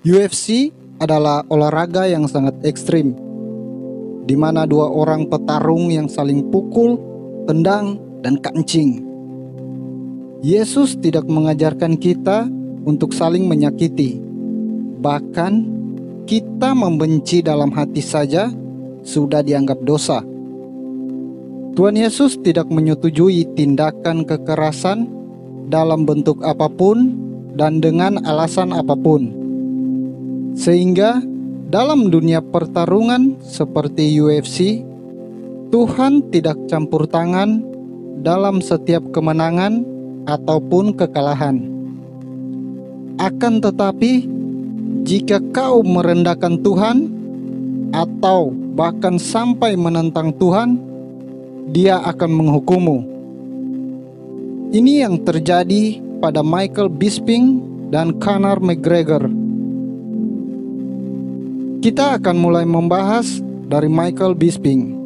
UFC adalah olahraga yang sangat ekstrim, di mana dua orang petarung yang saling pukul, tendang, dan kancing. Yesus tidak mengajarkan kita untuk saling menyakiti. Bahkan, kita membenci dalam hati saja sudah dianggap dosa. Tuhan Yesus tidak menyetujui tindakan kekerasan dalam bentuk apapun dan dengan alasan apapun. Sehingga dalam dunia pertarungan seperti UFC, Tuhan tidak campur tangan dalam setiap kemenangan ataupun kekalahan. Akan tetapi, jika kau merendahkan Tuhan atau bahkan sampai menentang Tuhan, Dia akan menghukummu. Ini yang terjadi pada Michael Bisping dan Conor McGregor. Kita akan mulai membahas dari Michael Bisping.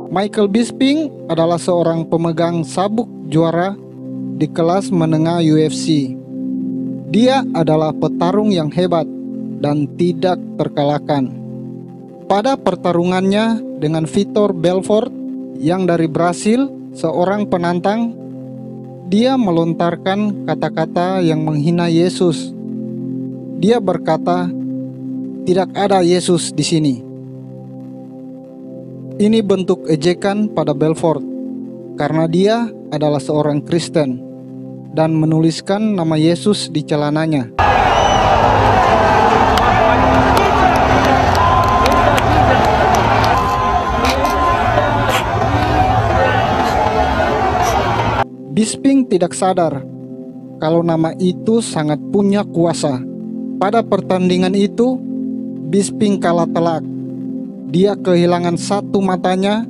Michael Bisping adalah seorang pemegang sabuk juara di kelas menengah UFC. Dia adalah petarung yang hebat dan tidak terkalahkan. Pada pertarungannya dengan Vitor Belfort yang dari Brasil, seorang penantang, dia melontarkan kata-kata yang menghina Yesus. Dia berkata, "Tidak ada Yesus di sini." Ini bentuk ejekan pada Belfort karena dia adalah seorang Kristen dan menuliskan nama Yesus di celananya. Bisping tidak sadar kalau nama itu sangat punya kuasa. Pada pertandingan itu, Bisping kalah telak. Dia kehilangan satu matanya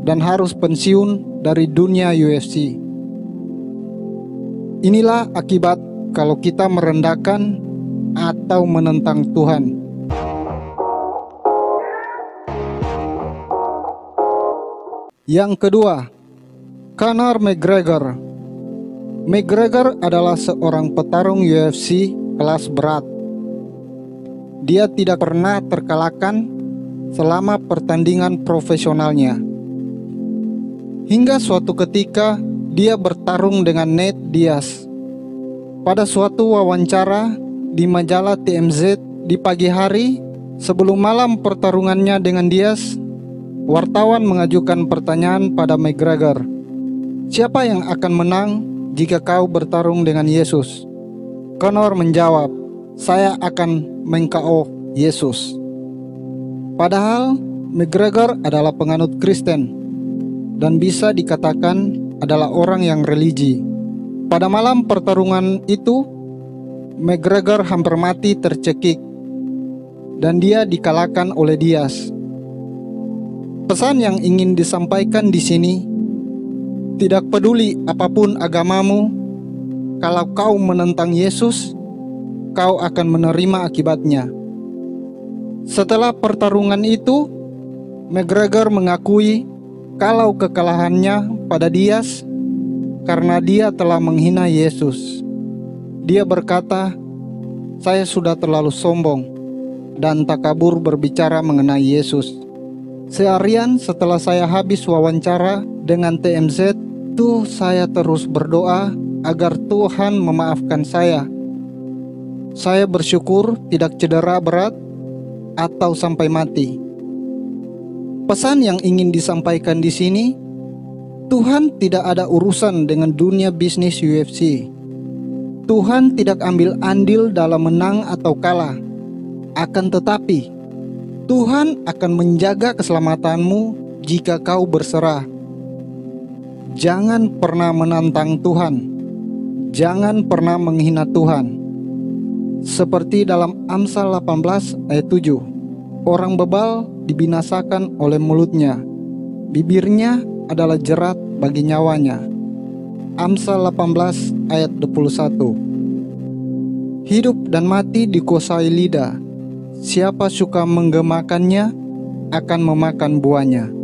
dan harus pensiun dari dunia UFC. Inilah akibat kalau kita merendahkan atau menentang Tuhan. Yang kedua, Conor McGregor. McGregor adalah seorang petarung UFC kelas berat. Dia tidak pernah terkalahkan selama pertandingan profesionalnya. Hingga suatu ketika dia bertarung dengan Nate Diaz. Pada suatu wawancara di majalah TMZ di pagi hari sebelum malam pertarungannya dengan Diaz, wartawan mengajukan pertanyaan pada McGregor. Siapa yang akan menang jika kau bertarung dengan Yesus? Conor menjawab, "Saya akan meng-KO Yesus." Padahal McGregor adalah penganut Kristen dan bisa dikatakan adalah orang yang religi. Pada malam pertarungan itu, McGregor hampir mati tercekik dan dia dikalahkan oleh Diaz. Pesan yang ingin disampaikan di sini, tidak peduli apapun agamamu, kalau kau menentang Yesus, kau akan menerima akibatnya. Setelah pertarungan itu, McGregor mengakui kalau kekalahannya pada Diaz karena dia telah menghina Yesus. Dia berkata, "Saya sudah terlalu sombong dan takabur berbicara mengenai Yesus." Seharian setelah saya habis wawancara dengan TMZ, saya terus berdoa agar Tuhan memaafkan saya. Saya bersyukur tidak cedera berat atau sampai mati. Pesan yang ingin disampaikan di sini, Tuhan tidak ada urusan dengan dunia bisnis UFC. Tuhan tidak ambil andil dalam menang atau kalah. Akan tetapi, Tuhan akan menjaga keselamatanmu jika kau berserah. Jangan pernah menantang Tuhan. Jangan pernah menghina Tuhan. Seperti dalam Amsal 18 ayat 7. Orang bebal dibinasakan oleh mulutnya. Bibirnya adalah jerat bagi nyawanya. Amsal 18 ayat 21. Hidup dan mati dikuasai lidah. Siapa suka menggemakannya akan memakan buahnya.